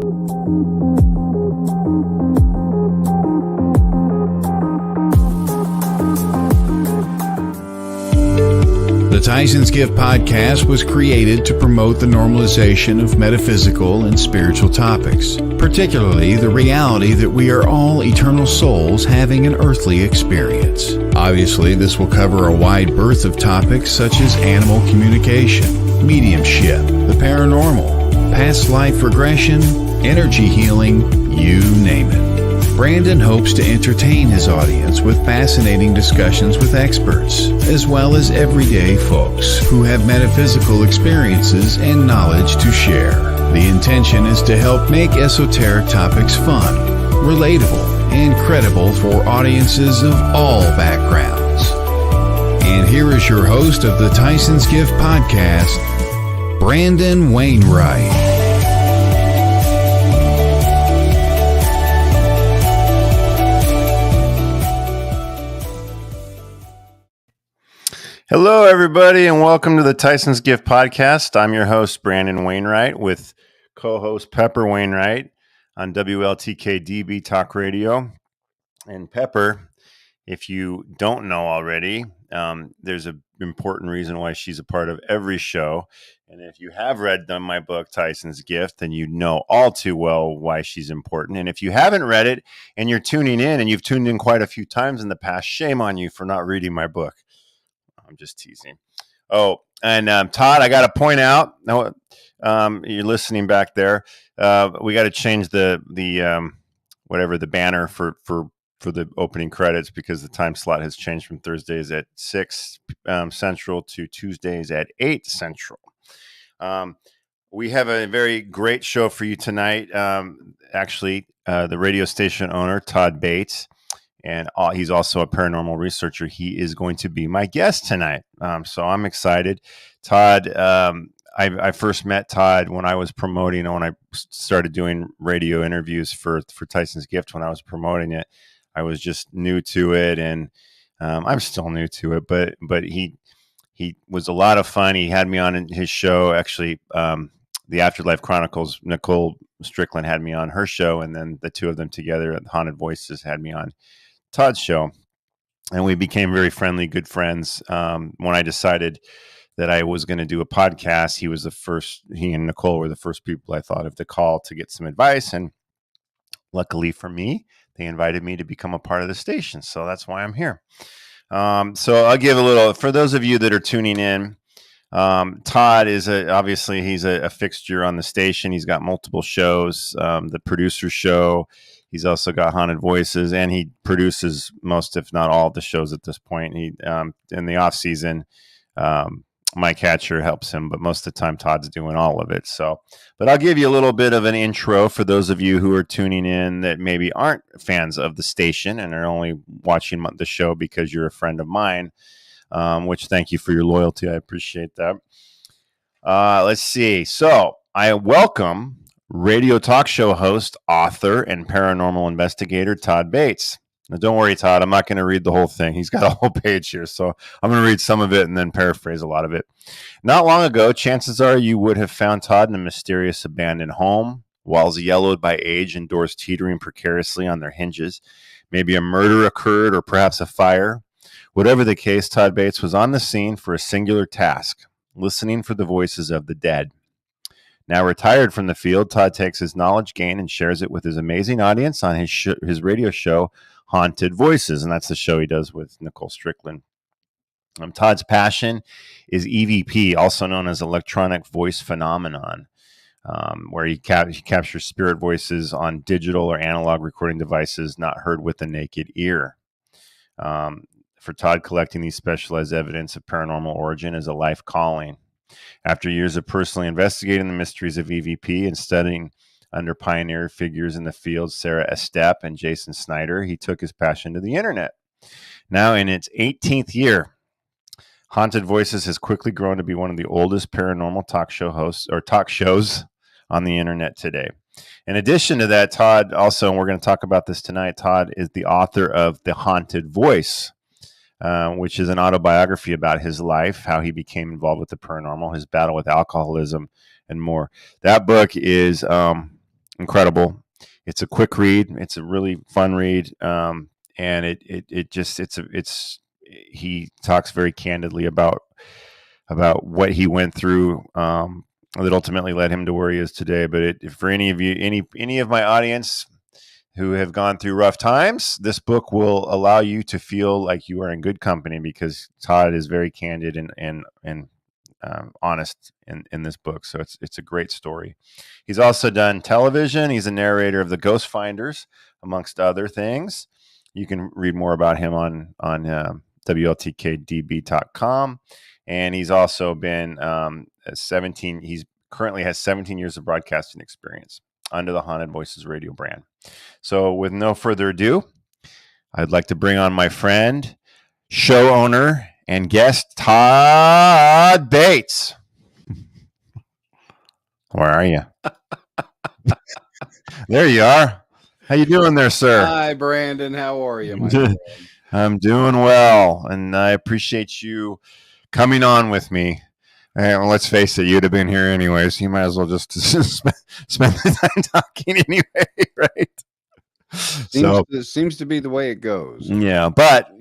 The Tyson's Gift podcast was created to promote the normalization of metaphysical and spiritual topics, particularly the reality that we are all eternal souls having an earthly experience. Obviously, this will cover a wide berth of topics such as animal communication, mediumship, the paranormal, past life regression, energy healing, you name it. Brandon hopes to entertain his audience with fascinating discussions with experts, as well as everyday folks who have metaphysical experiences and knowledge to share. The intention is to help make esoteric topics fun, relatable, and credible for audiences of all backgrounds. And here is your host of the Tyson's Gift podcast, Brandon Wainwright. Hello, everybody, and welcome to the Tyson's Gift podcast. I'm your host, Brandon Wainwright, with co-host Pepper Wainwright on WLTK-DB Talk Radio. And Pepper, if you don't know already, there's an important reason why she's a part of every show. And if you have read my book, Tyson's Gift, then you know all too well why she's important. And if you haven't read it and you're tuning in, and you've tuned in quite a few times in the past, shame on you for not reading my book. I'm just teasing. Oh, and Todd, I got to point out, you're listening back there. We got to change the whatever the banner for the opening credits, because the time slot has changed from Thursdays at 6 Central to Tuesdays at 8 Central. We have a very great show for you tonight. Actually, the radio station owner, Todd Bates, and he's also a paranormal researcher. He is going to be my guest tonight. So I'm excited. Todd, I first met Todd when I was promoting, when I started doing radio interviews for Tyson's Gift. When I was promoting it, I was just new to it, and I'm still new to it, but he was a lot of fun. He had me on his show, actually, the Afterlife Chronicles. Nicole Strickland had me on her show, and then the two of them together at Haunted Voices had me on Todd's show, and we became very friendly, good friends. When I decided that I was going to do a podcast, he and Nicole were the first people I thought of to call to get some advice. And luckily for me, they invited me to become a part of the station. So that's why I'm here. So I'll give a little, for those of you that are tuning in, Todd is obviously he's a fixture on the station. He's got multiple shows, the producer show. He's also got Haunted Voices, and he produces most, if not all, of the shows at this point. He in the off season, Mike Hatcher helps him, but most of the time Todd's doing all of it. So, but I'll give you a little bit of an intro for those of you who are tuning in that maybe aren't fans of the station and are only watching the show because you're a friend of mine. Which, thank you for your loyalty. I appreciate that. Let's see. So I welcome radio talk show host, author, and paranormal investigator, Todd Bates. Now, don't worry, Todd, I'm not going to read the whole thing. He's got a whole page here, so I'm going to read some of it and then paraphrase a lot of it. Not long ago, chances are you would have found Todd in a mysterious abandoned home, walls yellowed by age and doors teetering precariously on their hinges. Maybe a murder occurred, or perhaps a fire. Whatever the case, Todd Bates was on the scene for a singular task: listening for the voices of the dead. Now retired from the field, Todd takes his knowledge gained and shares it with his amazing audience on his radio show, Haunted Voices, and that's the show he does with Nicole Strickland. Todd's passion is EVP, also known as electronic voice phenomenon, where he captures spirit voices on digital or analog recording devices not heard with the naked ear. For Todd, collecting these specialized evidence of paranormal origin is a life calling. After years of personally investigating the mysteries of EVP and studying under pioneer figures in the field, Sarah Estep and Jason Snyder, he took his passion to the internet. Now in its 18th year, Haunted Voices has quickly grown to be one of the oldest paranormal talk shows on the internet today. In addition to that, Todd also, and we're going to talk about this tonight, Todd is the author of The Haunted Voice, which is an autobiography about his life, how he became involved with the paranormal, his battle with alcoholism, and more. That book is incredible. It's a quick read. It's a really fun read, and he talks very candidly about what he went through, that ultimately led him to where he is today. But for any of you, any of my audience who have gone through rough times, this book will allow you to feel like you are in good company, because Todd is very candid and honest in this book. So it's a great story. He's also done television. He's a narrator of The Ghost Finders, amongst other things. You can read more about him on WLTK-DB.com. And he's also been 17. He's currently has 17 years of broadcasting experience under the Haunted Voices radio brand. So with no further ado, I'd like to bring on my friend, show owner, and guest, Todd Bates. Where are you? There you are. How you doing there, sir? Hi, Brandon. How are you, my friend? I'm doing well, and I appreciate you coming on with me. And let's face it, you'd have been here anyways. You might as well just spend the time talking anyway, right? Seems to be the way it goes. Yeah, but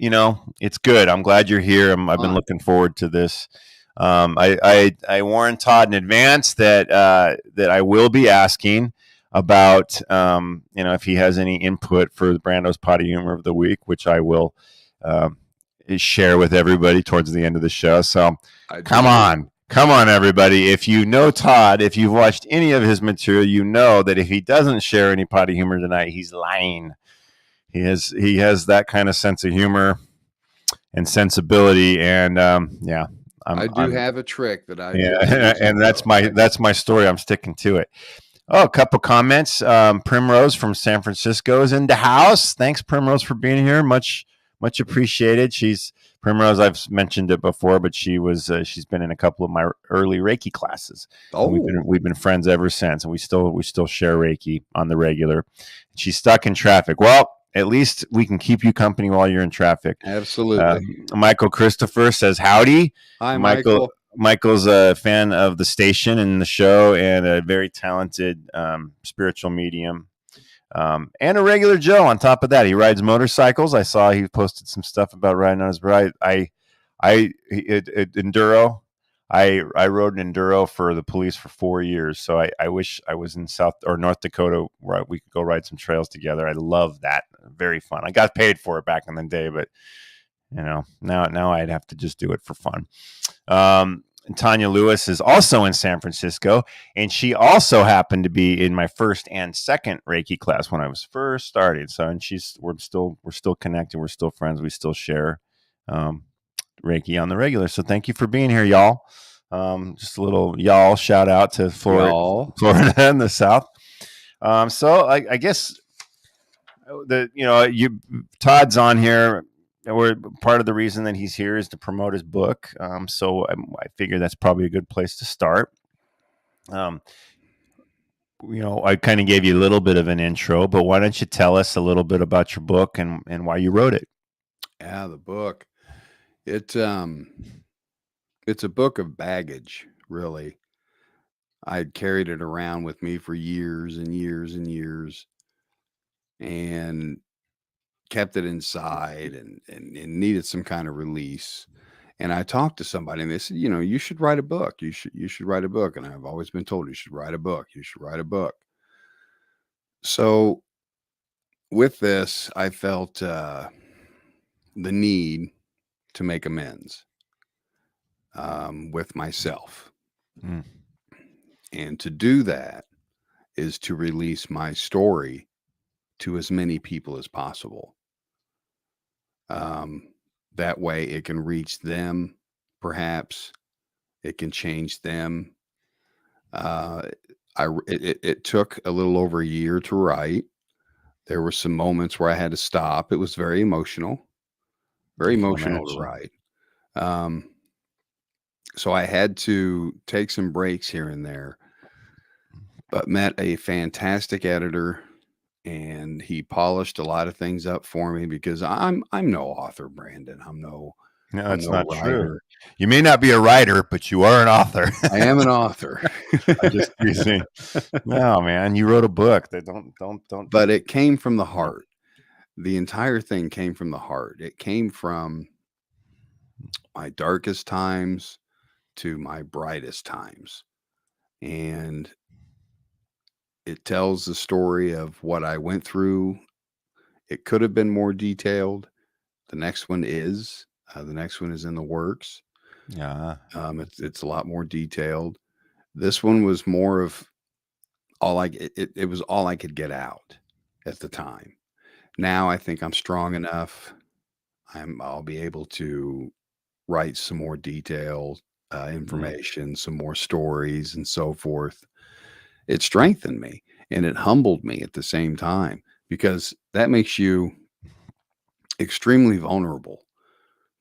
it's good. I'm glad you're here. I've been looking forward to this. I warned Todd in advance that I will be asking about if he has any input for the Brando's Potty Humor of the Week, which I will share with everybody towards the end of the show. So come on, everybody. If you know Todd, if you've watched any of his material, you know that if he doesn't share any potty humor tonight, he's lying. He has that kind of sense of humor and sensibility, and I do have a trick that I and that's my story. I'm sticking to it. Oh, a couple comments. Primrose from San Francisco is in the house. Thanks, Primrose, for being here. Much appreciated. She's Primrose. I've mentioned it before, but she's been in a couple of my early Reiki classes. Oh, we've been friends ever since, and we still share Reiki on the regular. She's stuck in traffic. Well, at least we can keep you company while you're in traffic. Absolutely. Michael Christopher says howdy. Hi, Michael. Michael's a fan of the station and the show, and a very talented spiritual medium, and a regular Joe. On top of that, he rides motorcycles. I saw he posted some stuff about riding on his bike. Enduro. I rode an Enduro for the police for 4 years. So I wish I was in South or North Dakota where we could go ride some trails together. I love that. Very fun. I got paid for it back in the day, but now I'd have to just do it for fun. Tanya Lewis is also in San Francisco, and she also happened to be in my first and second Reiki class when I was first started. So, and we're still connected. We're still friends. We still share Reiki on the regular. So thank you for being here, y'all. Just a little y'all shout out to Florida and the South. So I guess Todd's on here. We're part of the reason that he's here is to promote his book. So I figure that's probably a good place to start. I kind of gave you a little bit of an intro, but why don't you tell us a little bit about your book and why you wrote it? Yeah, the book. It's a book of baggage, really. I had carried it around with me for years and years and years, and kept it inside and needed some kind of release. And I talked to somebody, and they said, you should write a book. You should write a book. And I've always been told you should write a book. You should write a book. So with this, I felt the need to make amends with myself. Mm. And to do that is to release my story to as many people as possible. That way it can reach them, perhaps it can change them. It took a little over a year to write. There were some moments where I had to stop. It was very emotional to write. So I had to take some breaks here and there, but met a fantastic editor, and he polished a lot of things up for me, because I'm no author, Brandon. I'm no No, I'm that's no not true. writer. You may not be a writer, but you are an author. I am an author. I'm just teasing. No, man, you wrote a book. That don't. But it came from the heart. The entire thing came from the heart. It came from my darkest times to my brightest times. And it tells the story of what I went through. It could have been more detailed. The next one is. The next one is in the works. Yeah. It's a lot more detailed. This one was more of it was all I could get out at the time. Now I think I'm strong enough. I'll be able to write some more detailed information, some more stories, and so forth. It strengthened me and it humbled me at the same time, because that makes you extremely vulnerable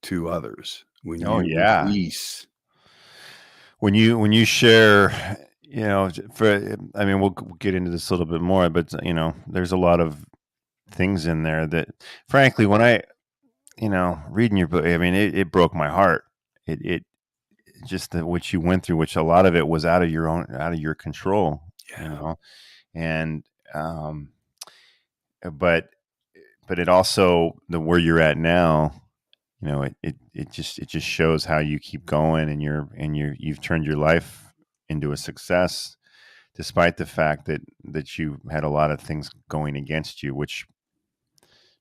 to others when Oh, you yeah. release. When you share, I mean, we'll get into this a little bit more, but there's a lot of things in there that, frankly, when I, reading your book, I mean, it broke my heart. It just what you went through, which a lot of it was out of your control, and but it also, where you're at now, it just shows how you keep going, and you've turned your life into a success, despite the fact that you had a lot of things going against you, which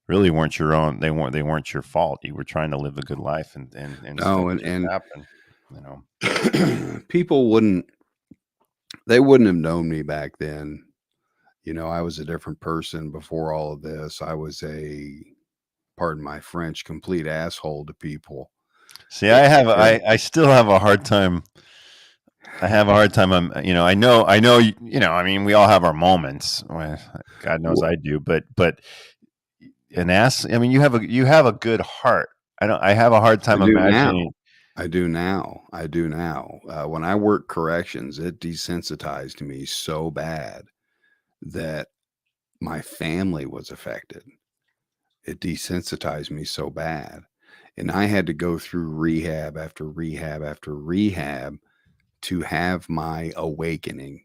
really weren't your own. They weren't your fault. You were trying to live a good life, and No, stuff just happened. People wouldn't have known me back then. I was a different person before all of this. I was pardon my French, complete asshole to people. See, I still have a hard time. I have a hard time. I know, I mean, we all have our moments. God knows I do, but an ass. I mean, you have a good heart. I have a hard time imagining. I do now. When I work corrections, it desensitized me so bad that my family was affected. It desensitized me so bad. And I had to go through rehab after rehab after rehab to have my awakening.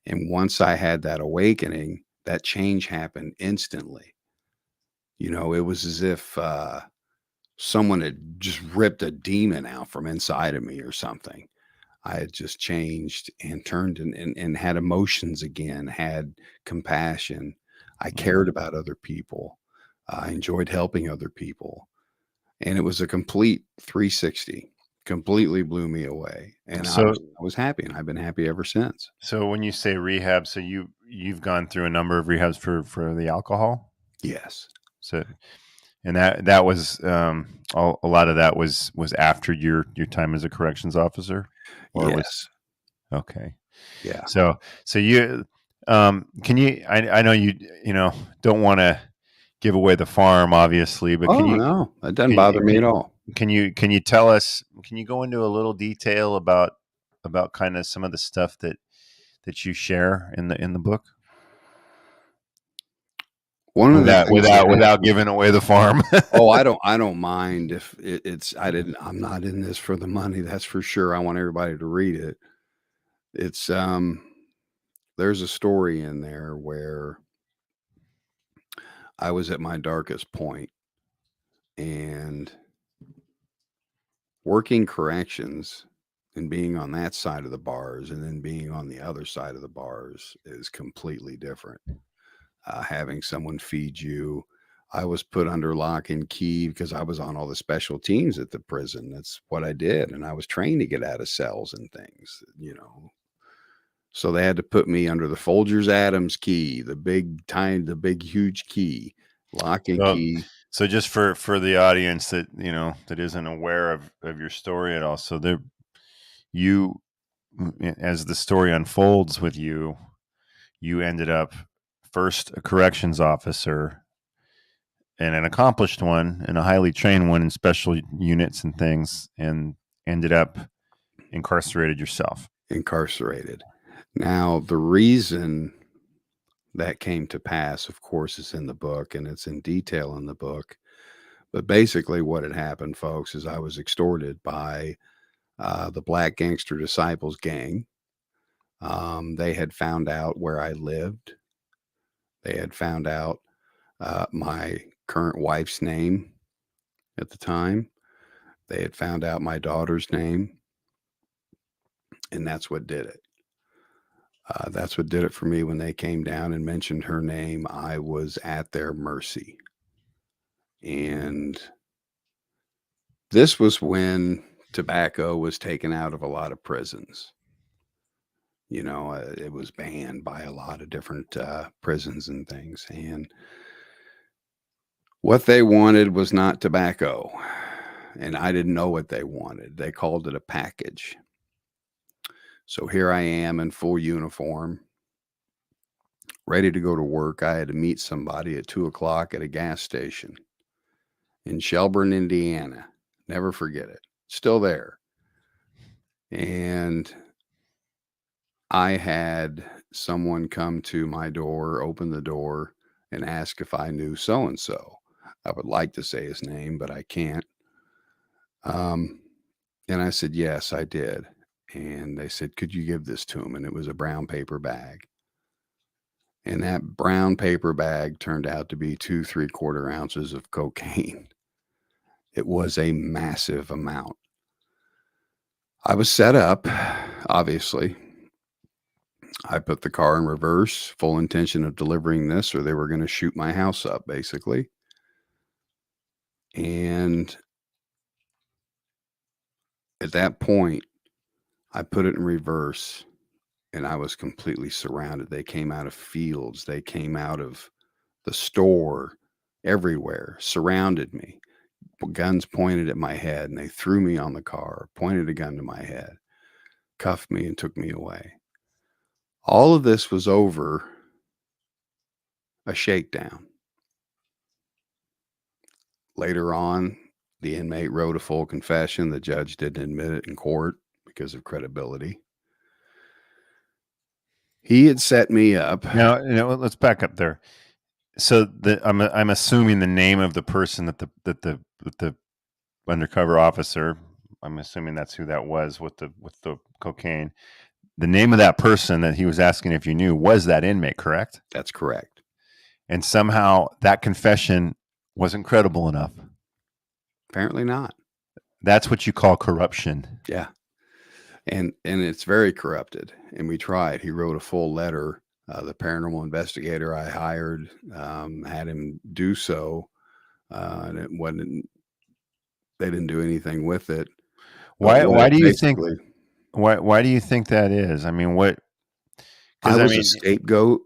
And once I had that awakening, that change happened instantly. It was as if someone had just ripped a demon out from inside of me or something. I had just changed and turned and had emotions again, had compassion. I cared about other people. I enjoyed helping other people. And it was a complete 360, completely blew me away. And I was happy, and I've been happy ever since. So when you say rehab, so you've gone through a number of rehabs for the alcohol? Yes. So, and that was a lot of that was after your time as a corrections officer? Or yes. Okay. Yeah. So you can you? I know you don't want to give away the farm, obviously, but No, it doesn't bother me at all. Can you tell us? Can you go into a little detail about kind of some of the stuff that you share in the book? One of the things without giving away the farm. I don't mind if I'm not in this for the money. That's for sure. I want everybody to read it. It's there's a story in there where I was at my darkest point, and working corrections and being on that side of the bars and then being on the other side of the bars is completely different. Having someone feed you. I was put under lock and key because I was on all the special teams at the prison. That's what I did. And I was trained to get out of cells and things, So they had to put me under the Folgers Adams key, the big, huge key, lock and key. So just for the audience that that isn't aware of your story at all, so as the story unfolds with you ended up first a corrections officer, and an accomplished one, and a highly trained one in special units and things, and ended up incarcerated yourself. Incarcerated. Now, the reason that came to pass, of course, is in the book, and it's in detail in the book. But basically what had happened, folks, is I was extorted by the Black Gangster Disciples gang. They had found out where I lived. They had found out my current wife's name at the time. They had found out my daughter's name. And that's what did it. That's what did it for me when they came down and mentioned her name. I was at their mercy. And this was when tobacco was taken out of a lot of prisons. You know, it was banned by a lot of different prisons and things. And what they wanted was not tobacco. And I didn't know what they wanted. They called it a package. So here I am in full uniform, ready to go to work. I had to meet somebody at 2:00 at a gas station in Shelburne, Indiana. Never forget it. Still there. And I had someone come to my door, open the door, and ask if I knew so-and-so. I would like to say his name, but I can't. And I said, yes, I did. And they said, could you give this to him? And it was a brown paper bag. And that brown paper bag turned out to be 2 3/4 ounces of cocaine. It was a massive amount. I was set up, obviously. I put the car in reverse, full intention of delivering this, or they were going to shoot my house up, basically. And at that point, I put it in reverse, and I was completely surrounded. They came out of fields. They came out of the store, everywhere, surrounded me. Guns pointed at my head, and they threw me on the car, pointed a gun to my head, cuffed me, and took me away. All of this was over a shakedown. Later on, the inmate wrote a full confession. The judge didn't admit it in court because of credibility. He had set me up. Now, let's back up there. So I'm assuming the name of the person that the undercover officer, I'm assuming that's who that was with the cocaine. The name of that person that he was asking if you knew was that inmate, correct? That's correct. And somehow that confession wasn't credible enough. Apparently not. That's what you call corruption. Yeah. And it's very corrupted. And we tried. He wrote a full letter. The paranormal investigator I hired had him do so. And it wasn't. They didn't do anything with it. Why do you think? Why do you think that is? I mean, what? I was a scapegoat.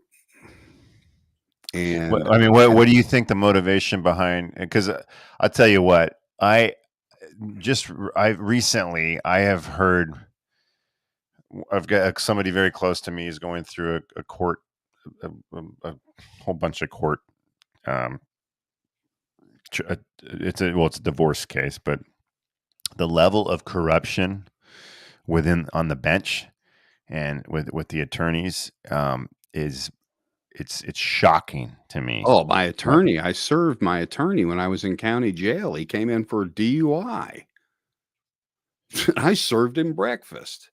And what do you think the motivation behind? Because I'll tell you what, I recently have heard. I've got somebody very close to me is going through a court, a whole bunch of court. It's a divorce case, but the level of corruption on the bench and with the attorneys is it's shocking to me. Oh, my attorney! I served my attorney when I was in county jail. He came in for DUI. I served him breakfast.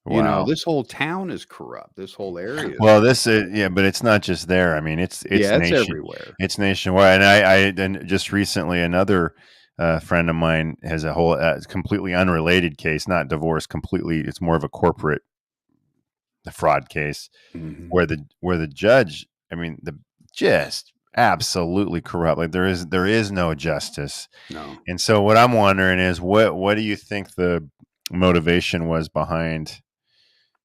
Wow. You know, this whole town is corrupt. This whole area. Well, but it's not just there. I mean, it's everywhere. It's nationwide. And just recently, another friend of mine has a whole completely unrelated case, not divorce, completely. It's more of a corporate fraud case where the judge, I mean, just absolutely corrupt. Like there is no justice. No. And so what I'm wondering is what do you think the motivation was behind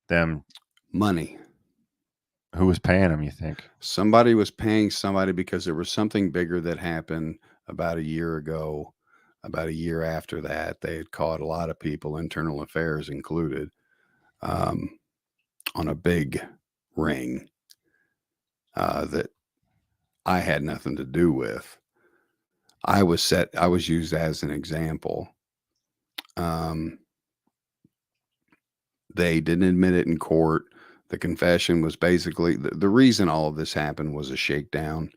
them? Money. Who was paying them, you think? Somebody was paying somebody because there was something bigger that happened about a year ago. About a year after that, they had caught a lot of people, internal affairs included, on a big ring that I had nothing to do with. I was used as an example. They didn't admit it in court. The confession was basically the reason all of this happened was a shakedown.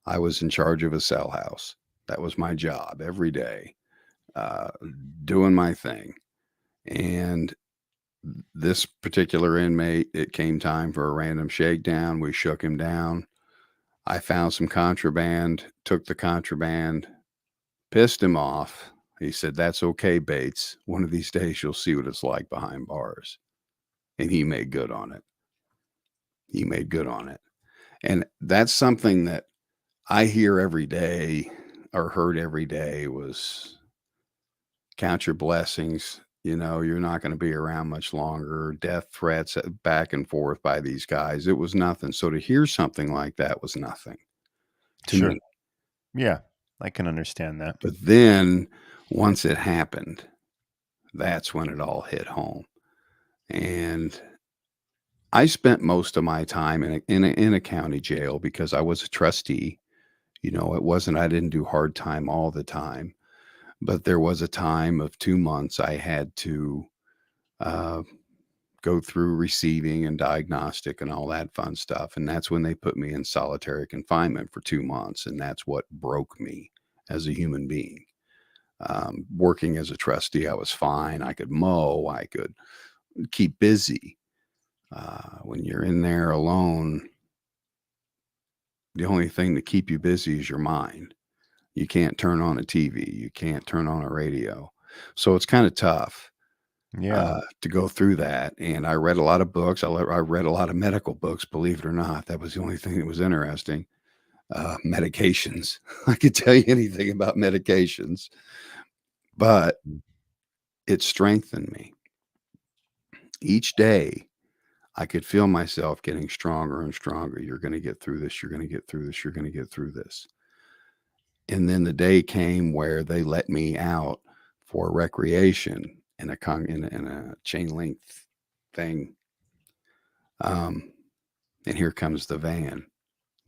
I was in charge of a cell house. That was my job every day, doing my thing. And this particular inmate, it came time for a random shakedown. We shook him down. I found some contraband, took the contraband, pissed him off. He said, "That's okay, Bates. One of these days you'll see what it's like behind bars." And he made good on it. He made good on it. And that's something that I hear every day or heard every day was count your blessings. You know, you're not going to be around much longer. Death threats back and forth by these guys. It was nothing. So to hear something like that was nothing to Sure. me. Yeah, I can understand that. But then once it happened, that's when it all hit home. And I spent most of my time in a county jail because I was a trustee. You know, it wasn't, I didn't do hard time all the time, but there was a time of 2 months I had to uh, go through receiving and diagnostic and all that fun stuff. And that's when they put me in solitary confinement for 2 months. And that's what broke me as a human being. Working as a trustee, I was fine. I could mow, I could keep busy. When you're in there alone, the only thing to keep you busy is your mind. You can't turn on a TV. You can't turn on a radio. So it's kind of tough to go through that. And I read a lot of books. I read a lot of medical books, believe it or not. That was the only thing that was interesting. Medications. I could tell you anything about medications, but it strengthened me. Each day, I could feel myself getting stronger and stronger. You're going to get through this. You're going to get through this. You're going to get through this. And then the day came where they let me out for recreation in a chain link thing. And here comes the van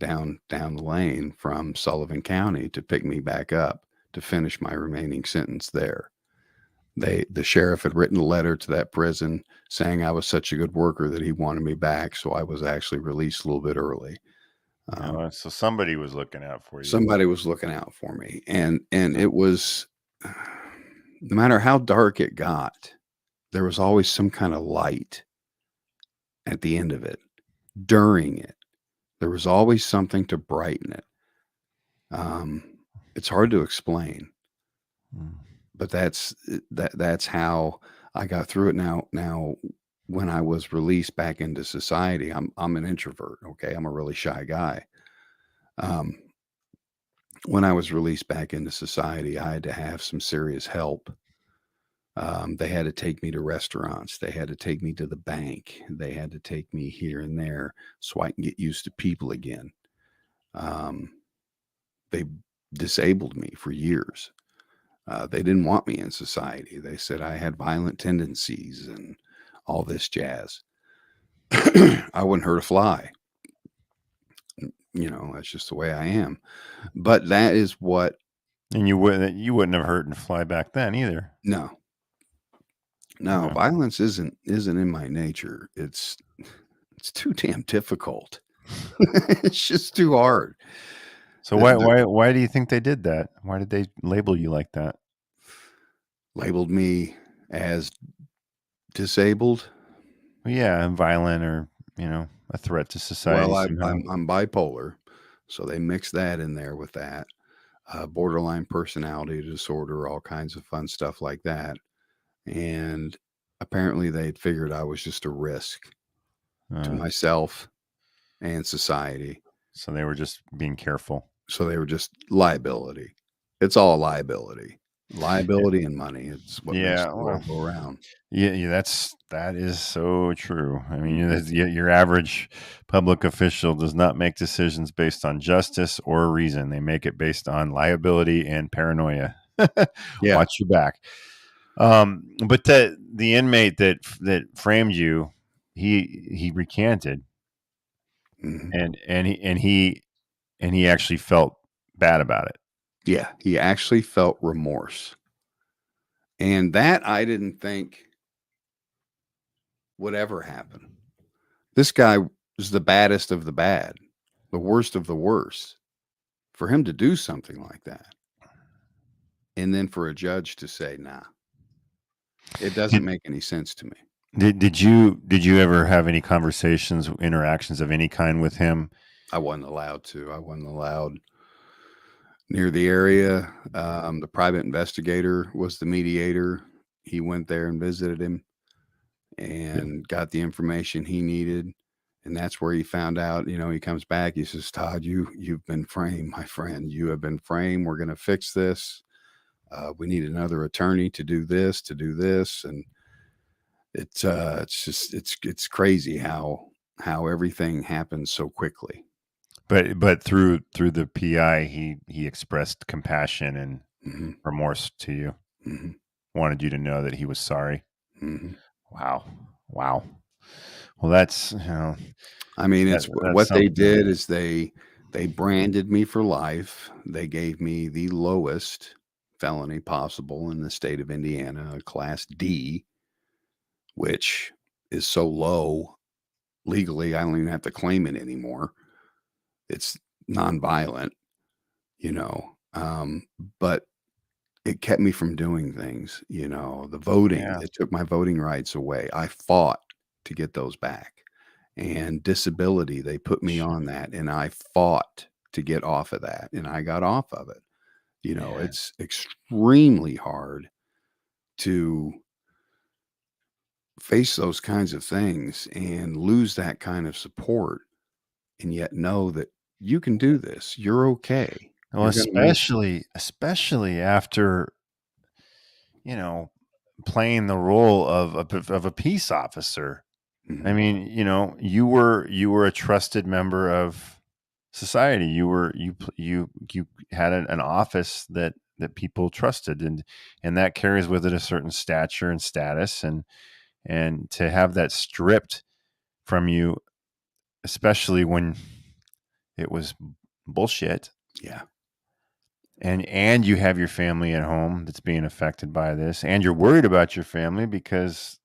down the lane from Sullivan County to pick me back up to finish my remaining sentence there. The sheriff had written a letter to that prison saying I was such a good worker that he wanted me back. So I was actually released a little bit early. So somebody was looking out for you. Somebody was looking out for me. And it was, no matter how dark it got, there was always some kind of light at the end of it. During it, there was always something to brighten it. It's hard to explain. But that's how I got through it. Now, when I was released back into society, I'm an introvert. Okay, I'm a really shy guy. When I was released back into society, I had to have some serious help. They had to take me to restaurants. They had to take me to the bank. They had to take me here and there so I can get used to people again. They disabled me for years. They didn't want me in society. They said I had violent tendencies and all this jazz. I wouldn't hurt a fly. You know, that's just the way I am. But that is what. And you wouldn't have hurt and fly back then either. No, Yeah. violence isn't in my nature. It's too damn difficult. It's just too hard. So why do you think they did that? Why did they label you like that? Labeled me as disabled. Yeah, violent or a threat to society. Well, somehow. I'm bipolar, so they mix that in there with that. Borderline personality disorder, all kinds of fun stuff like that. And apparently they'd figured I was just a risk to myself and society. So they were just being careful. So they were just liability. It's all liability. Liability and money. It's what makes the world go around. Yeah, that is so true. I mean, your average public official does not make decisions based on justice or reason. They make it based on liability and paranoia. Yeah. Watch your back. But the inmate that framed you, he recanted, and he actually felt bad about it. Yeah, he actually felt remorse. And that I didn't think would ever happen. This guy was the baddest of the bad, the worst of the worst. For him to do something like that, and then for a judge to say, nah, it doesn't make any sense to me. Did you ever have any conversations, interactions of any kind with him? I wasn't allowed to. I wasn't allowed near the area. The private investigator was the mediator. He went there and visited him and got the information he needed. And that's where he found out, he comes back. He says, Todd, you've been framed, my friend. You have been framed. We're going to fix this. We need another attorney to do this. And it's crazy how everything happens so quickly. But through the PI, he expressed compassion and remorse to you. Wanted you to know that he was sorry. Wow. Well, that's I mean, it's what they did is they branded me for life. They gave me the lowest felony possible in the state of Indiana, a Class D, which is so low legally, I don't even have to claim it anymore. It's nonviolent, but it kept me from doing things, the voting, it took my voting rights away. I fought to get those back. And disability, they put me on that, and I fought to get off of that, and I got off of it. It's extremely hard to face those kinds of things and lose that kind of support, and yet know that you can do this. You're okay. Well, especially after playing the role of a peace officer. I mean, you were a trusted member of society. You had an office that people trusted, and that carries with it a certain stature and status, and to have that stripped from you, especially when it was bullshit. Yeah. And you have your family at home that's being affected by this, and you're worried about your family because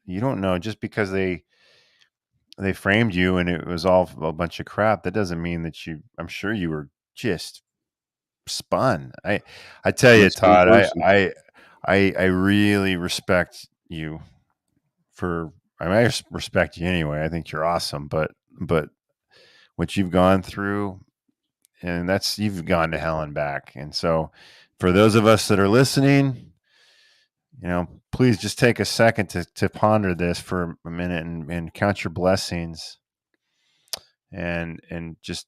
you don't know, just because they framed you and it was all a bunch of crap, that doesn't mean that I'm sure you were just spun. I tell you, Todd, I really respect you I respect you anyway. I think you're awesome, but what you've gone through, and you've gone to hell and back. And so for those of us that are listening, please just take a second to ponder this for a minute and count your blessings and just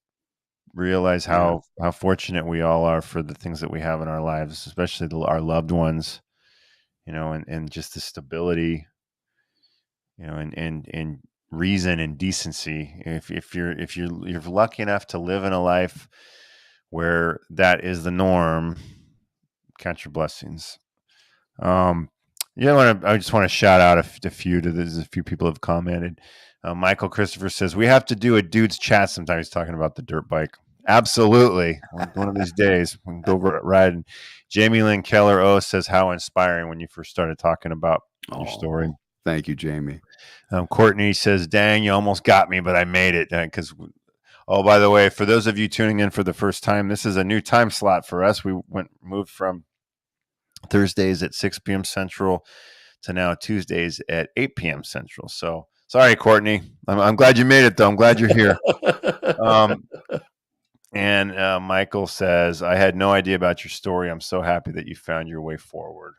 realize how fortunate we all are for the things that we have in our lives, especially our loved ones, and just the stability, and reason and decency. If you're lucky enough to live in a life where that is the norm, count your blessings. I just want to shout out a few there's a few people have commented. Michael Christopher says, we have to do a dude's chat sometime. He's talking about the dirt bike. Absolutely. One of these days we can go ride. And Jamie Lynn Keller says, how inspiring when you first started talking about your story. Thank you, Jamie. Courtney says, dang, you almost got me, but I made it. Because by the way, for those of you tuning in for the first time, this is a new time slot for us. We moved from Thursdays at 6 p.m. Central to now Tuesdays at 8 p.m. Central. So sorry, Courtney. I'm glad you made it, though. I'm glad you're here. And Michael says, I had no idea about your story. I'm so happy that you found your way forward.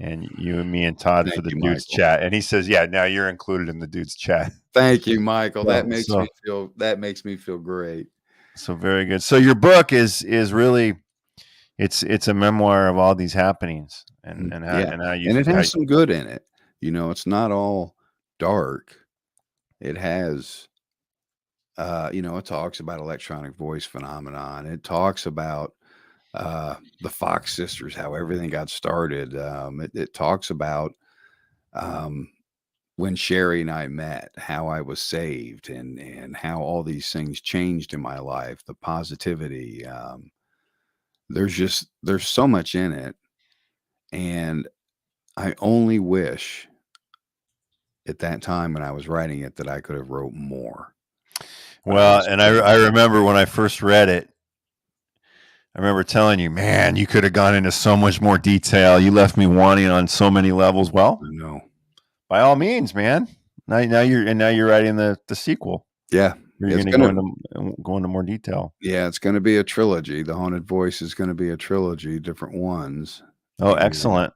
And you and me and Todd for the dude's chat. And he says, yeah, now you're included in the dude's chat. Thank you, Michael. That makes me feel great. So very good. So your book is really, it's a memoir of all these happenings, and it has some good in it. It's not all dark. It has, it talks about electronic voice phenomenon. It talks about the Fox sisters, how everything got started. It talks about when Sherry and I met, how I was saved, and how all these things changed in my life. The positivity. There's so much in it, and I only wish at that time when I was writing it that I could have wrote more. Well, and I remember when I first read it, remember telling you, man, you could have gone into so much more detail. You left me wanting on so many levels. Well, No. by all means, man. Now you're writing the sequel. Yeah. You're It's going gonna to go into more detail. Yeah, it's gonna be a trilogy. The Haunted Voice is gonna be a trilogy, different ones. Oh, And excellent.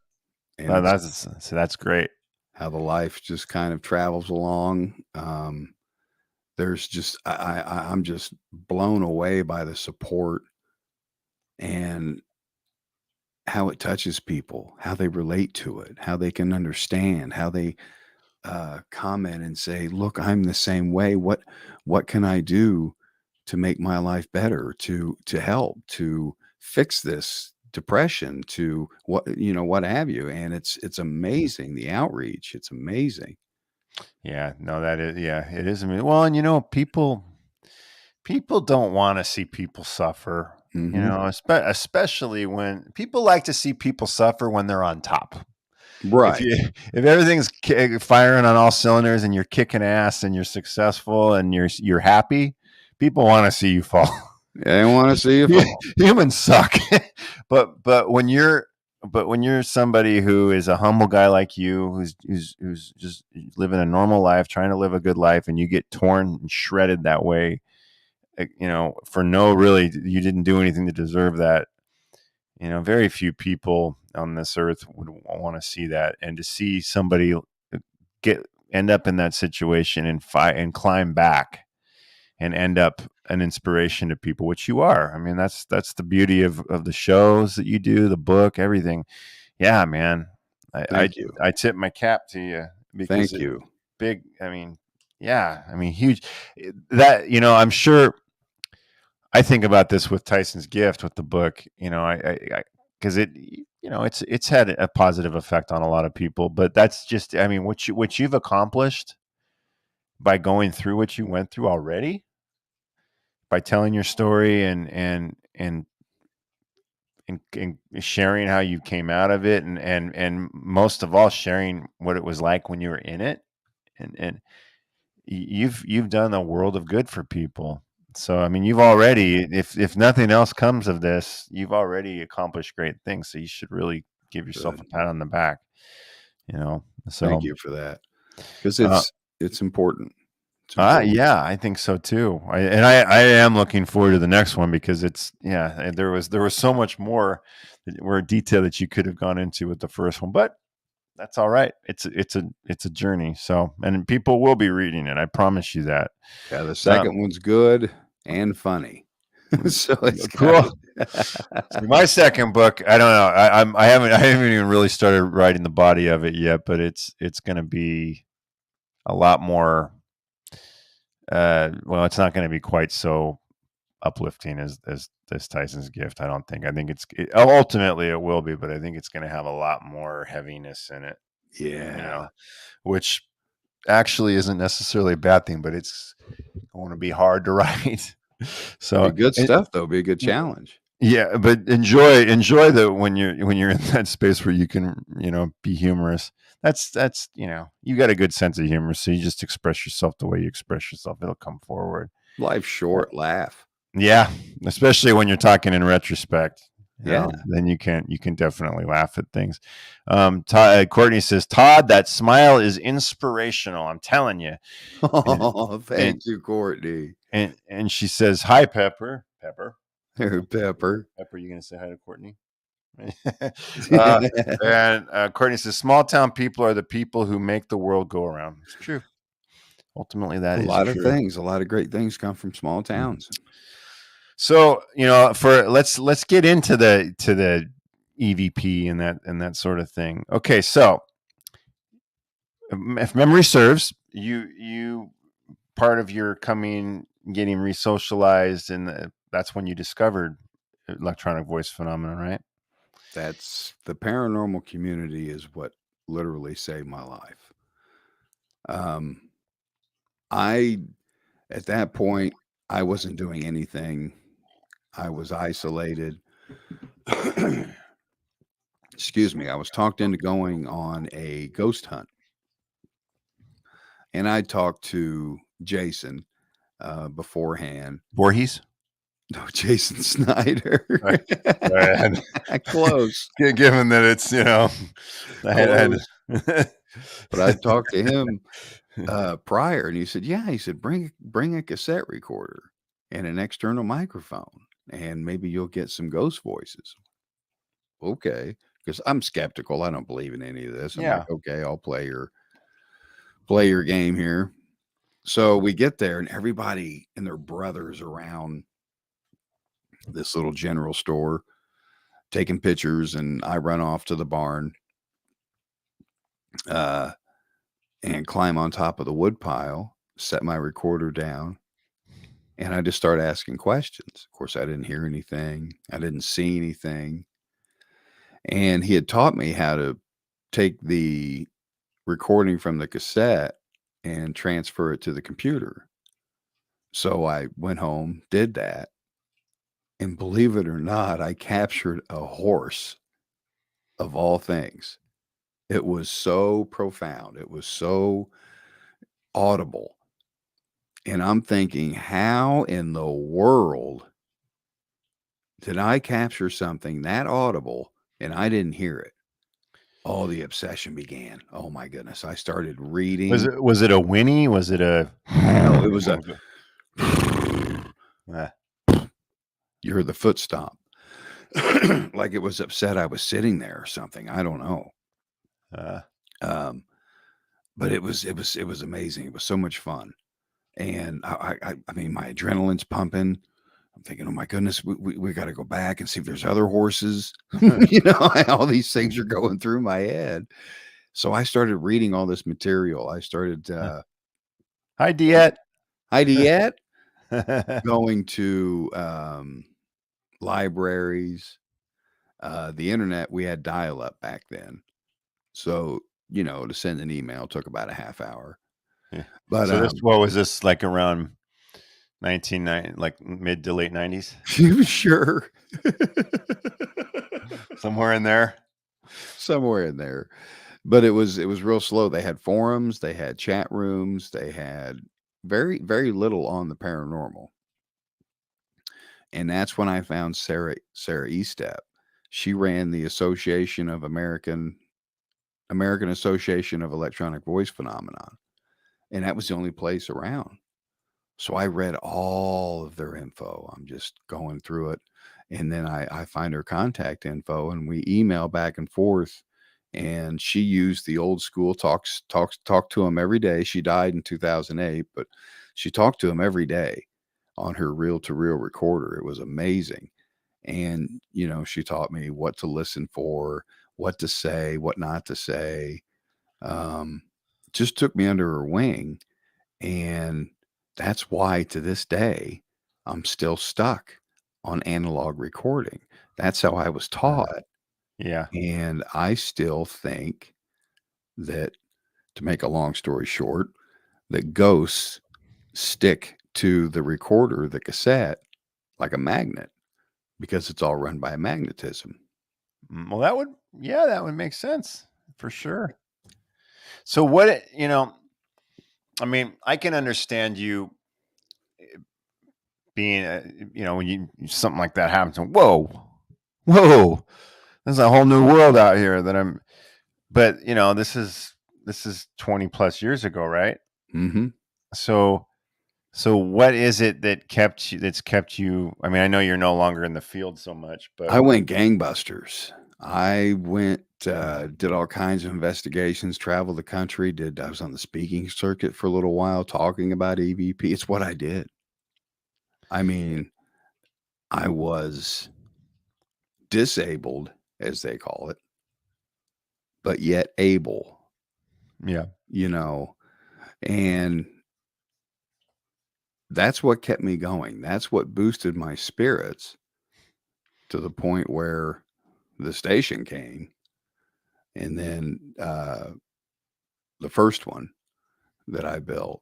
and it's That's great. how the life just kind of travels along. There's just I'm just blown away by the support and how it touches people, how they relate to it, how they can understand, how they comment and say, "Look, I'm the same way. What can I do to make my life better? To help, to fix this depression, to what have you?" And it's amazing the outreach. It's amazing. Yeah, no, it is amazing. Well, and people don't want to see people suffer. Hmm. Especially when people like to see people suffer when they're on top. If Right. you if everything's firing on all cylinders and you're kicking ass and you're successful and you're happy, people want to see you fall. They want to see you fall. Humans suck. But when you're somebody who is a humble guy like you, who's just living a normal life, trying to live a good life, and you get torn and shredded that way, for you didn't do anything to deserve that. Very few people on this earth would want to see that, and to see somebody end up in that situation and fight and climb back and end up an inspiration to people, which you are. I mean, that's the beauty of the shows that you do, the book, everything. Yeah, man. I I, Thank you. I tip my cap to you because Thank you. big. I mean, yeah. I mean, huge. That I'm sure. I think about this with Tyson's Gift with the book. Because it's had a positive effect on a lot of people. But that's just, I mean, what you've accomplished by going through what you went through already, by telling your story and sharing how you came out of it, and most of all sharing what it was like when you were in it, and you've done a world of good for people. So I mean, you've already, if nothing else comes of this, you've already accomplished great things. So you should really give yourself a Good. pat on the back. So Thank you for that. Because uh, it's important. It's important. yeah, I think so too. I am looking forward to the next one because there was so much more detail that you could have gone into with the first one, but that's all right. It's a journey. So, and people will be reading it. I promise you that. Yeah, the second one's good and funny. So it's got Cool. See, my second book, I don't know. I haven't even really started writing the body of it yet, but it's going to be a lot more. Well, it's not going to be quite so uplifting as Tyson's Gift. I don't think. I think ultimately it will be, but I think it's going to have a lot more heaviness in it. Yeah. Which actually isn't necessarily a bad thing, but it's going to be hard to write. Be So good stuff though. Be a good challenge. yeah, but enjoy the when you're in that space where you can be humorous. That's you got a good sense of humor, so you just express yourself the way you express yourself. It'll come forward. Life's short. Laugh. Yeah, especially when you're talking in retrospect. Yeah. Then you can definitely laugh at things. Courtney says, Todd, that smile is inspirational. I'm telling you. Oh, And, thank you, Courtney. and she says, hi, Pepper. Pepper. Pepper. Pepper, you gonna say hi to Courtney? And Courtney says, small town people are the people who make the world go around. It's true. Ultimately, that A is lot of true. things, a lot of great things come from small towns. So let's get into the EVP and that sort of thing. Okay, so if memory serves, you part of your getting resocialized, and that's when you discovered electronic voice phenomenon, right? That's the paranormal community is what literally saved my life. I At that point, I wasn't doing anything. I was isolated. Excuse me. I was talked into going on a ghost hunt, and I talked to Jason beforehand. Voorhees. No, Jason Snyder. Right. Close. Given that it's, Close. I But I talked to him prior, and he said, "Yeah," he said, "bring a cassette recorder and an external microphone, and maybe you'll get some ghost voices." Okay, because I'm skeptical. I don't believe in any of this. I'm like, Yeah. okay, I'll play your game here. So we get there, and everybody and their brothers around this little general store taking pictures, and I run off to the barn and climb on top of the wood pile, set my recorder down, and I just start asking questions. Of course, I didn't hear anything. I didn't see anything. And he had taught me how to take the recording from the cassette and transfer it to the computer. So I went home, did that, and believe it or not, I captured a horse of all things. It was so profound. It was so audible. And I'm thinking, how in the world did I capture something that audible and I didn't hear it? Oh, the obsession began. Oh my goodness. I started reading. Was it a whinny? Was it a No, it was a Uh, you heard the foot stomp. Like it was upset I was sitting there or something. I don't know. But it was amazing. It was so much fun. And I mean, my adrenaline's pumping. I'm thinking, oh my goodness, we got to go back and see if there's other horses. All these things are going through my head. So I started reading all this material. I started, Hi, Diet. going to libraries, the internet. We had dial-up back then. So, to send an email took about a half hour. Yeah. But so what was this, like around 1990, like mid to late 90s? Sure. Somewhere in there. But it was real slow. They had forums, they had chat rooms, they had very, very little on the paranormal. And that's when I found Sarah Estep. She ran the American Association of Electronic Voice Phenomenon. And that was the only place around. So I read all of their info. I'm just going through it. And then I find her contact info and we email back and forth. And she used the old school talk to him every day. She died in 2008, but she talked to him every day on her reel-to-reel recorder. It was amazing. And, she taught me what to listen for, what to say, what not to say. Just took me under her wing. And that's why to this day, I'm still stuck on analog recording. That's how I was taught. Yeah. And I still think that, to make a long story short, that ghosts stick to the recorder, the cassette, like a magnet, because it's all run by magnetism. Well, that would make sense for sure. So I mean, I can understand you being, when something like that happens, and whoa, there's a whole new world out here but this is 20 plus years ago, right? Mm-hmm. So what is it that's kept you? I mean, I know you're no longer in the field so much, but I went gangbusters. I went, did all kinds of investigations, traveled the country, I was on the speaking circuit for a little while talking about EVP. It's what I did. I mean, I was disabled, as they call it, but yet able. Yeah. And that's what kept me going. That's what boosted my spirits to the point where the station came. And then the first one that I built,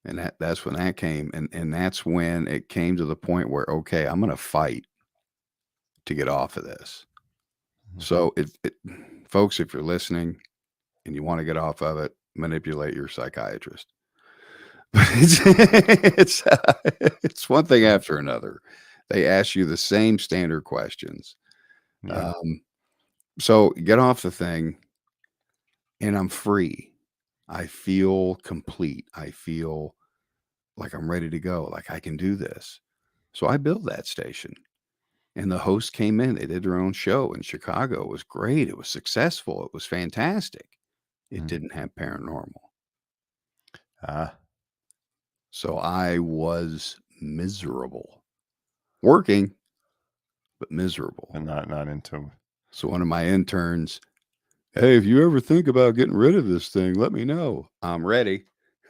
and that's when that came. And that's when it came to the point where, okay, I'm going to fight to get off of this. Mm-hmm. So folks, if you're listening and you want to get off of it, manipulate your psychiatrist. But it's one thing after another. They ask you the same standard questions. Yeah. So get off the thing, and I'm free. I feel complete. I feel like I'm ready to go. Like I can do this. So I built that station. And the host came in. They did their own show in Chicago. It was great. It was successful. It was fantastic. It Mm. didn't have paranormal. Ah. So I was miserable. Working, but miserable. And not into. So one of my interns, hey, if you ever think about getting rid of this thing, let me know. I'm ready.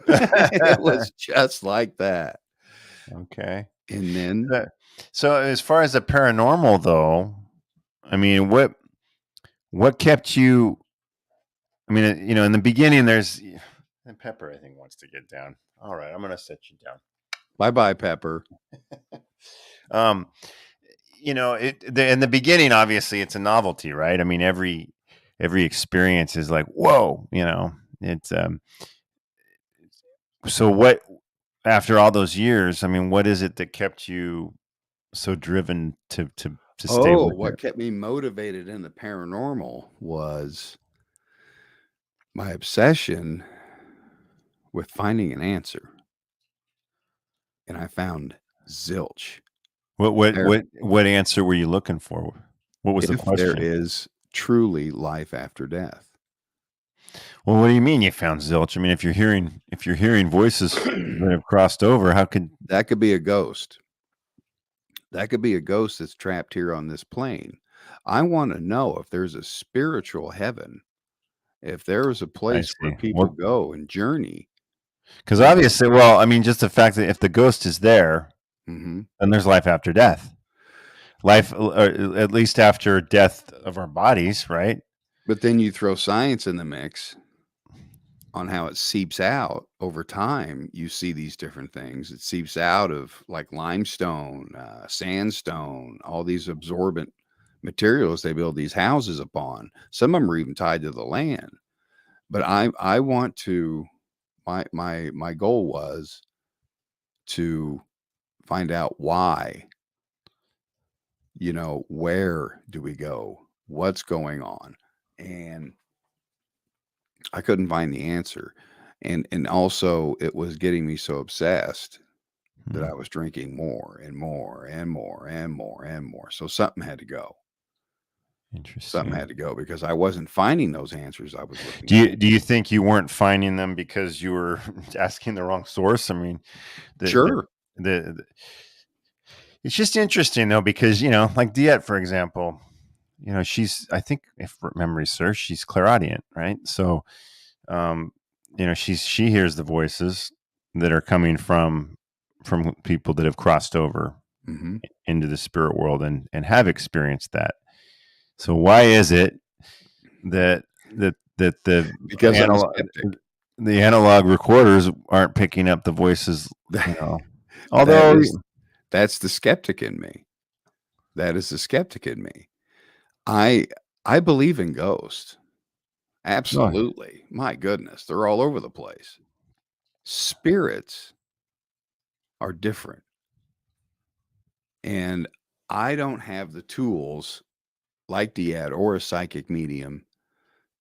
It was just like that. Okay. And then, So as far as the paranormal, though, I mean, what kept you? I mean, in the beginning, there's and Pepper, I think, wants to get down. All right, I'm gonna set you down. bye-bye, Pepper. In the beginning, obviously, it's a novelty, right? I mean, every experience is like, whoa, it's so what after all those years, I mean, what is it that kept you so driven to stay Oh, with what it? kept me motivated in the paranormal was my obsession with finding an answer. And I found zilch. There, What answer were you looking for? What was the if there question? is truly life after death. Well, what do you mean you found zilch? I mean, if you're hearing voices that have crossed over, how could That could be a ghost. That could be a ghost that's trapped here on this plane. I want to know if there's a spiritual heaven, if there is a I place where see? people go and journey. Because And obviously, well, I mean, just the fact that if the ghost is there, mhm. then there's life after death. Life, or at least after death of our bodies, right? But then you throw science in the mix on how it seeps out over time. You see these different things. It seeps out of like limestone, sandstone, all these absorbent materials they build these houses upon. Some of them are even tied to the land. But I want to my goal was to find out why, where do we go? What's going on? And I couldn't find the answer. And also it was getting me so obsessed that Hmm. I was drinking more and more and more and more and more. So something had to go. Something Interesting. had to go because I wasn't finding those answers I was looking Do for. you think you weren't finding them because you were asking the wrong source? I mean, Sure. the it's just interesting though because like Diet, for example, she's, I think, if memory serves, she's clairaudient, right? So um, she hears the voices that are coming from people that have crossed over Hmm. into the spirit world and have experienced that. So why is it that Because I'm a skeptic. the analog recorders aren't picking up the voices? That Although, that's the skeptic in me. That is the skeptic in me. I I believe in ghosts. no, Absolutely. My goodness, they're all over the place. Spirits are different. And I don't have the tools like Diad or a psychic medium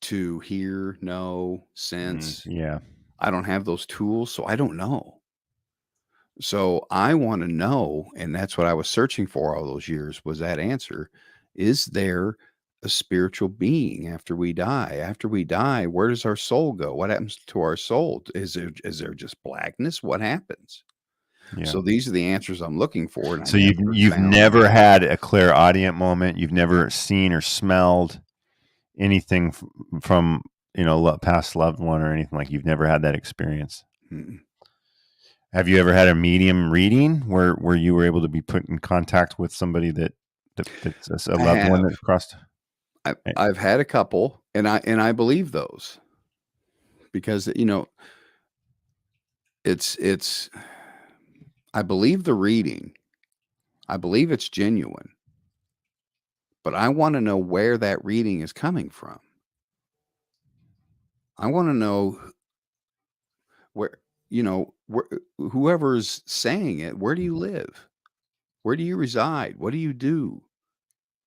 to hear, know, sense. yeah, I don't have those tools, so I don't know. So I want to know, and that's what I was searching for all those years was that answer. Is there a spiritual being after we die? After we die, where does our soul go? What happens to our soul? Is there just blackness? What happens? yeah. So these are the answers I'm looking for, and I So never you've found them. never had a clairaudient moment. You've never seen or smelled anything from past loved one or anything, like you've never had that experience. Mm. Have you ever had a medium reading where you were able to be put in contact with somebody that's a I loved one have. that crossed? I've had a couple, and I believe those because it's I believe the reading. I believe it's genuine, but I want to know where that reading is coming from. I want to know where whoever's saying it. Where do you live? Where do you reside? What do you do?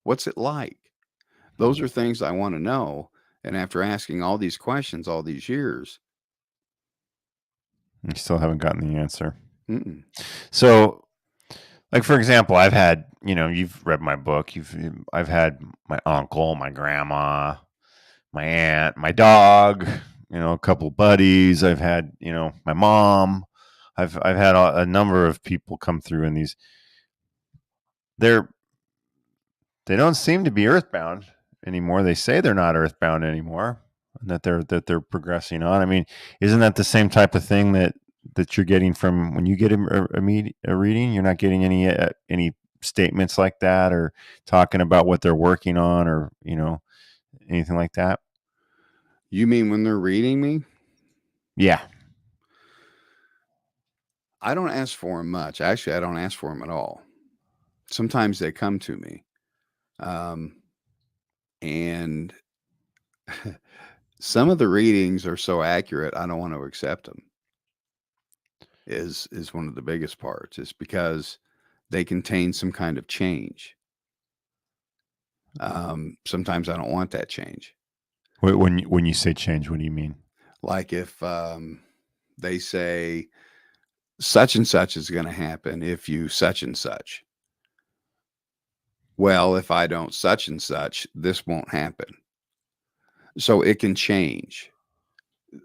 What's it like? Those are things I want to know. And after asking all these questions all these years, You still haven't gotten the answer. mm-mm. So, like for example, I've had, you've read my book. I've had my uncle, my grandma, my aunt, my dog, a couple buddies. I've had, my mom. I've had a number of people come through in these. They don't seem to be earthbound anymore. They say they're not earthbound anymore, and that they're progressing on. I mean, isn't that the same type of thing that you're getting from when you get a reading? You're not getting any statements like that, or talking about what they're working on, or anything like that. You mean when they're reading me? Yeah. I don't ask for them much. Actually, I don't ask for them at all. Sometimes they come to me. And some of the readings are so accurate, I don't want to accept them. Is one of the biggest parts. It's because they contain some kind of change. Sometimes I don't want that change. When you say change, what do you mean? Like if they say such and such is going to happen if you such and such. Well, if I don't such and such, this won't happen. So it can change.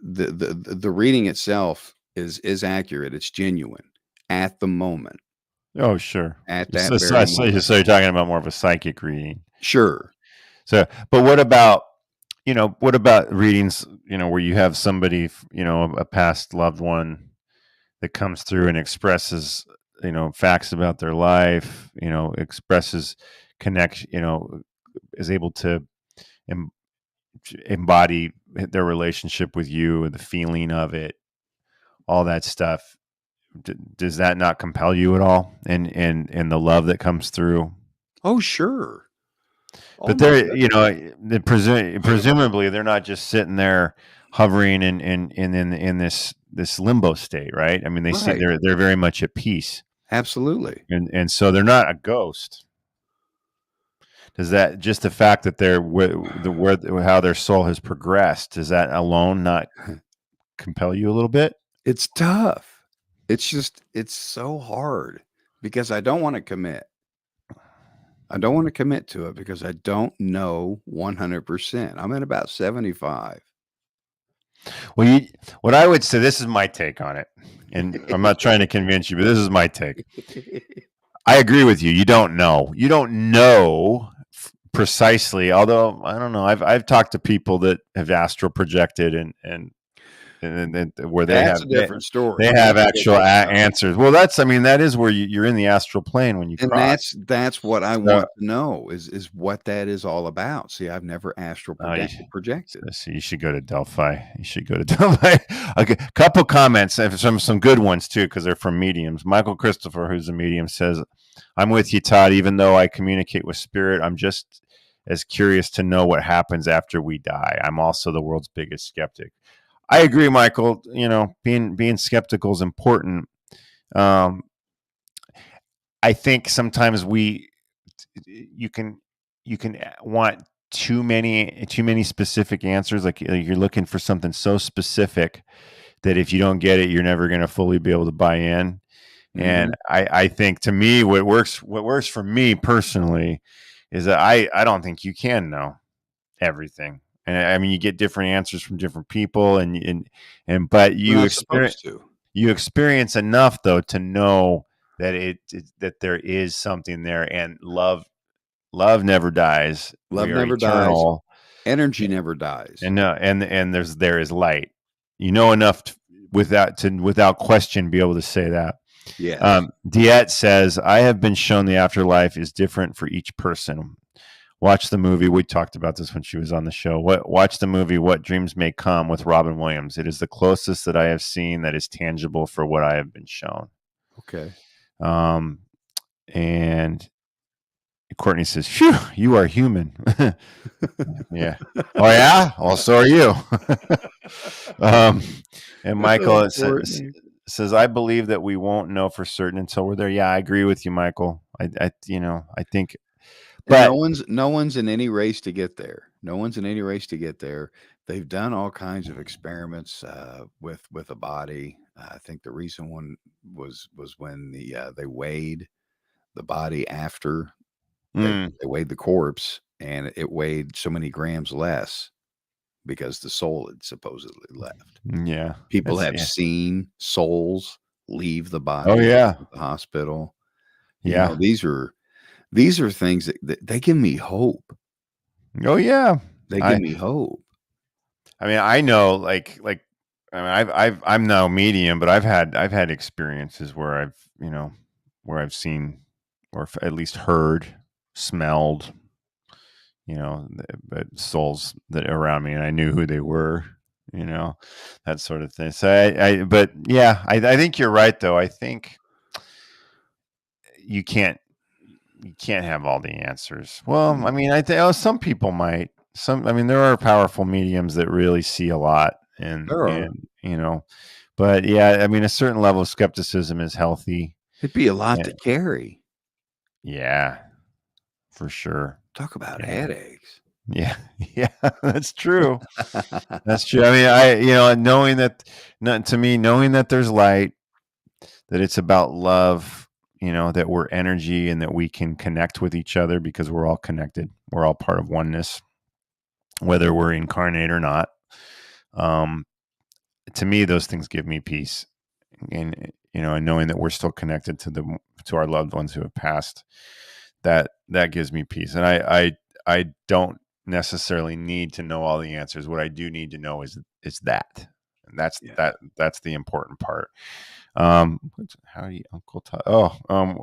The reading itself is accurate. It's genuine at the moment. Oh, sure. At that so you're talking about more of a psychic reading. Sure. So, but what about readings, where you have somebody, a past loved one that comes through and expresses, facts about their life, expresses connection, is able to embody their relationship with you and the feeling of it, all that stuff. Does that not compel you at all? And the love that comes through? Oh, sure. But they're, presumably they're not just sitting there hovering in this limbo state, right? I mean, they see they're very much at peace. Absolutely. And so they're not a ghost. Does that, just the fact that they're how their soul has progressed, does that alone not compel you a little bit? It's tough. It's so hard because I don't want to commit. I don't want to commit to it because I don't know 100%. I'm at about 75. Well, what I would say, this is my take on it, and I'm not trying to convince you, but this is my take. I agree with you. You don't know. You don't know precisely. Although I don't know. I've talked to people that have astral projected and where that's a different story. They have actual answers. Well, that is where you're in the astral plane when you cross. That's what I want to know is what that is all about. See, I've never astral projected. So you should go to Delphi. Okay, couple comments, some good ones too, because they're from mediums. Michael Christopher, who's a medium, says, "I'm with you, Todd. Even though I communicate with spirit, I'm just as curious to know what happens after we die. I'm also the world's biggest skeptic." I agree, Michael. Being skeptical is important. I think sometimes you can want too many specific answers. Like you're looking for something so specific that if you don't get it, you're never going to fully be able to buy in. Mm-hmm. And I think, to me, what works for me personally is that I don't think you can know everything. And I mean, you get different answers from different people, but you experience enough though to know that that there is something there, and love never dies. Love never dies. Energy never dies. And there is light. Enough without question be able to say that. Yeah. Diet says, "I have been shown the afterlife is different for each person. Watch the movie." We talked about this when she was on the show. Watch the movie What Dreams May Come with Robin Williams. It is the closest that I have seen that is tangible for what I have been shown. Okay. And Courtney says, "Phew, you are human." Yeah. Oh yeah. Well, so are you. And Michael says, I believe that we won't know for certain until we're there. Yeah, I agree with you, Michael. I think, And but no one's in any race to get there. No one's in any race to get there. They've done all kinds of experiments with a body. I think the recent one was when they weighed the body after mm, they weighed the corpse, and it weighed so many grams less because the soul had supposedly left. yeah, People that's have yeah. seen souls leave the Oh body yeah, at the hospital. You know, yeah. these are things that they give me hope. Oh yeah. They give I me hope. I mean, I know, I mean, I'm no medium, but I've had experiences where where I've seen, or at least heard, smelled, but souls that around me, and I knew who they were, you know, that sort of thing. So but yeah, I think you're right, though. I think you can't you can't have all the answers. Well, I Mm, mean, I think some people might. I mean, there are powerful mediums that really see a lot, there are. but yeah, I mean, a certain level of skepticism is healthy. It'd be a lot Yeah, to carry. yeah, for sure. Talk about Yeah, headaches. yeah, yeah. That's true. That's true. I mean, knowing that, not to me, knowing that there's light, that it's about love, that we're energy and that we can connect with each other because we're all connected. We're all part of oneness, whether we're incarnate or not. Um, to me, those things give me peace, and knowing that we're still connected to our loved ones who have passed, that gives me peace. And I don't necessarily need to know all the answers. What I do need to know is that, and Yeah. that's the important part. Howdy, Uncle Todd. Oh,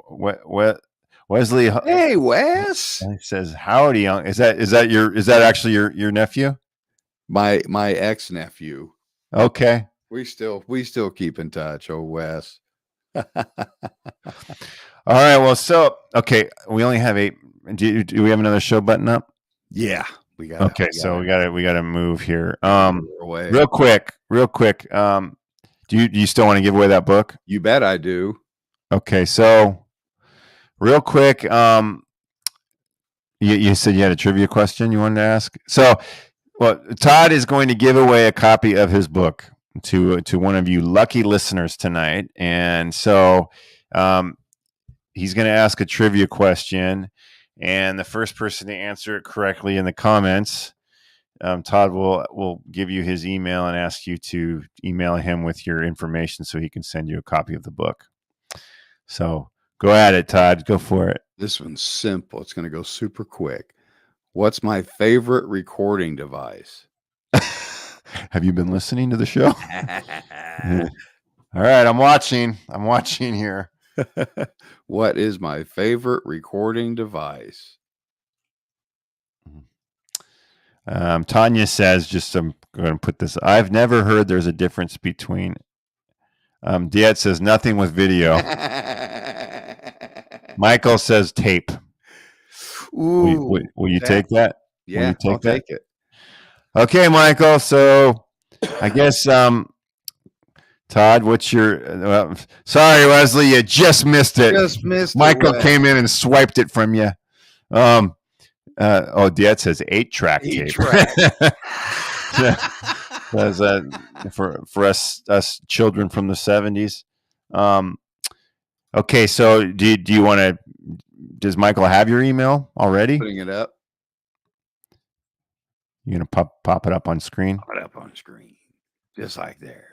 what Wesley Hey, Wes. says howdy. Is that actually your nephew? My ex nephew. Okay. We still keep in touch. Oh, Wes. All right. Well, so okay, we only have 8. Do we have another show button up? Yeah, we got Okay, it. so we gotta move here. Away. Real quick. Do you still want to give away that book? You bet I do. Okay, so real quick, you said you had a trivia question you wanted to ask. So, well, Todd is going to give away a copy of his book to one of you lucky listeners tonight, and so he's going to ask a trivia question, and the first person to answer it correctly in the comments, Todd will give you his email and ask you to email him with your information so he can send you a copy of the book. So go at it, Todd. Go for it. This one's simple. It's going to go super quick. What's my favorite recording device? Have you been listening to the show? All right, I'm watching. I'm watching here. What is my favorite recording device? Tanya says, I'm going to put this. I've never heard there's a difference between. Diet says nothing with video. Michael says tape. Ooh, Will you take that? Will yeah, you take I'll that? take it. Okay, Michael. So I guess Todd, what's your? Sorry, Wesley, you just missed it. Just missed Michael it. came in and swiped it from you. Diet says 8-track tape. 8-track. Says for us children from the 70s. Okay, so do you want to? Does Michael have your email already? Putting it up. You're gonna pop it up on screen. Pop it up on screen, just like there.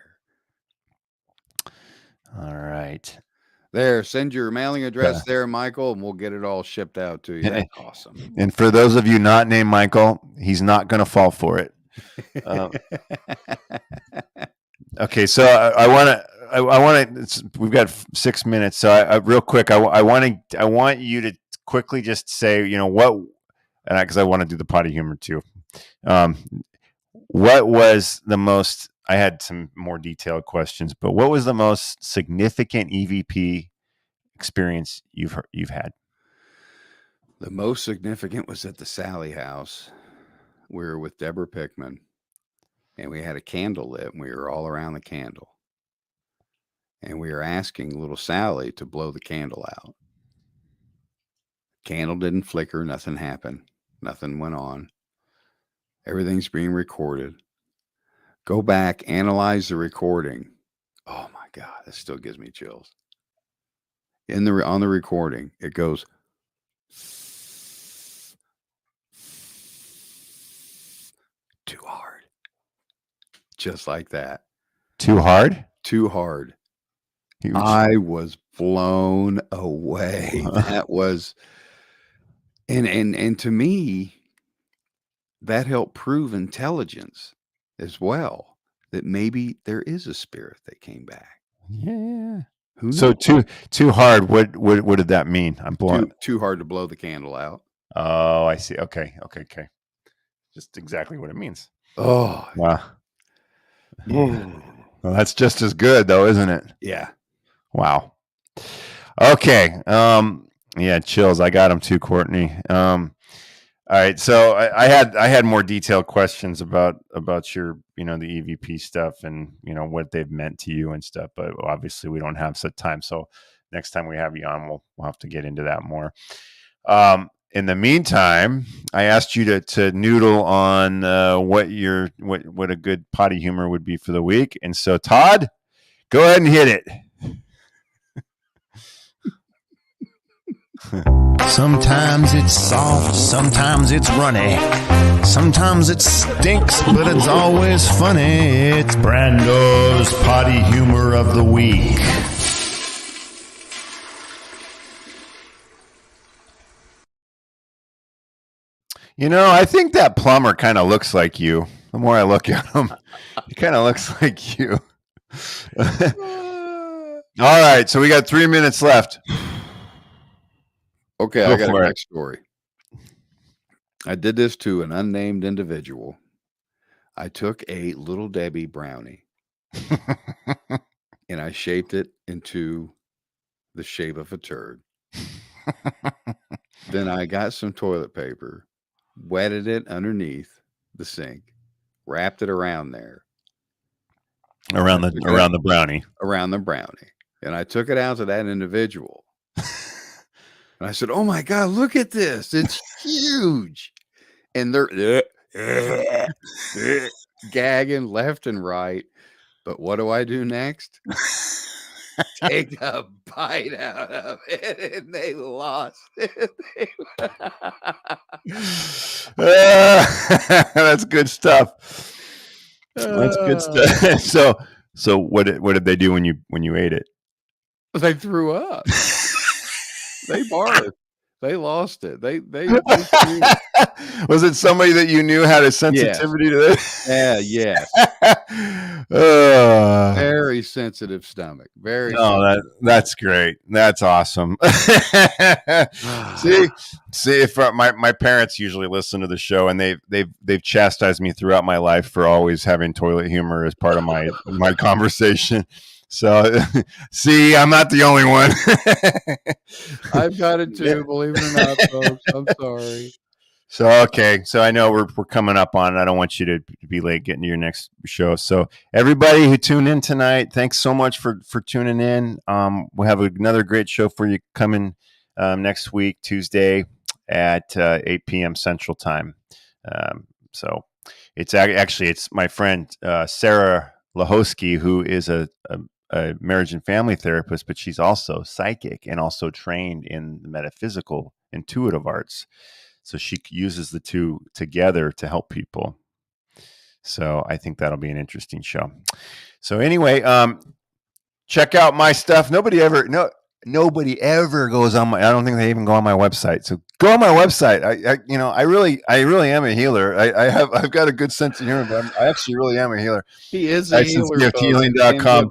All right. There, send your mailing address there, Michael, and we'll get it all shipped out to you. That's awesome. And for those of you not named Michael, he's not going to fall for it. Okay, so I want to. We've got 6 minutes, so real quick, I want you to quickly just say, what, and because I want to do the potty humor too. What was the most? I had some more detailed questions, but what was the most significant EVP experience you've had? The most significant was at the Sally house. We were with Deborah Pickman, and we had a candle lit, and we were all around the candle. and we were asking little Sally to blow the candle out. Candle didn't flicker. Nothing happened. Nothing went on. Everything's being recorded. Go back, analyze the recording. Oh my God, that still gives me chills. On the recording, it goes too hard. Just like that. Too hard? Too hard. Huge. I was blown away. That was, and to me, that helped prove intelligence as well, that maybe there is a spirit that came back. Yeah. Who knows? So too hard. What did that mean? I'm blown. Too hard to blow the candle out. Oh, I see. Okay. Just exactly what it means. Oh, Wow. yeah. Well, that's just as good, though, isn't it? Yeah. Wow. Okay. Yeah, chills. I got them too, Courtney. All right. So I had more detailed questions about your, the EVP stuff and, what they've meant to you and stuff, but obviously we don't have such time. So next time we have you on, we'll have to get into that more. In the meantime, I asked you to noodle on what a good potty humor would be for the week. And so, Todd, go ahead and hit it. Sometimes it's soft, sometimes it's runny, sometimes it stinks, but it's always funny. It's Brando's potty humor of the week. I think that plumber kind of looks like you. The more I look at him, he kind of looks like you. All right, so we got 3 minutes left. Okay, Go I got for a it. next story. I did this to an unnamed individual. I took a Little Debbie brownie and I shaped it into the shape of a turd. Then I got some toilet paper, wetted it underneath the sink, wrapped it around there. around the brownie. Around the brownie. And I took it out to that individual. And I said, "Oh my God, look at this. It's huge." And they're gagging left and right. But what do I do next? Take a bite out of it. And they lost it. That's good stuff. That's good stuff. So what did they do when you ate it? They threw up. They barfed. They lost it. They threw. Was it somebody that you knew had a sensitivity to this? Yeah, yes. Very sensitive stomach. Very. No, that's great. That's awesome. See, if my parents usually listen to the show, and they've chastised me throughout my life for always having toilet humor as part of my conversation. So, see, I'm not the only one. I've got it too, believe it or not, folks. I'm sorry. So, okay. So I know we're coming up on it. I don't want you to be late getting to your next show. So everybody who tuned in tonight, thanks so much for tuning in. We'll have another great show for you coming next week, Tuesday at 8 p.m. Central Time. So it's my friend, Sarah Lahosky, who is a marriage and family therapist, but she's also psychic and also trained in the metaphysical intuitive arts. So she uses the two together to help people. So I think that'll be an interesting show. So anyway, check out my stuff. Nobody ever goes on I don't think they even go on my website. So go on my website. I really am a healer. I've got a good sense of humor, but I actually really am a healer. He is a healer. TysonsGiftHealing.com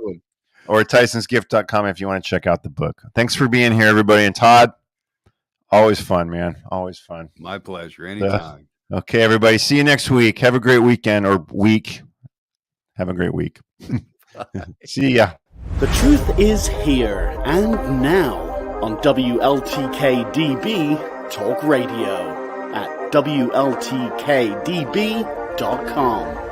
or TysonsGift.com if you want to check out the book. Thanks for being here, everybody. And Todd, always fun, man. Always fun. My pleasure. Anytime. Okay, everybody. See you next week. Have a great weekend or week. Have a great week. See ya. The truth is here and now on WLTK-DB Talk Radio at WLTK-DB.com.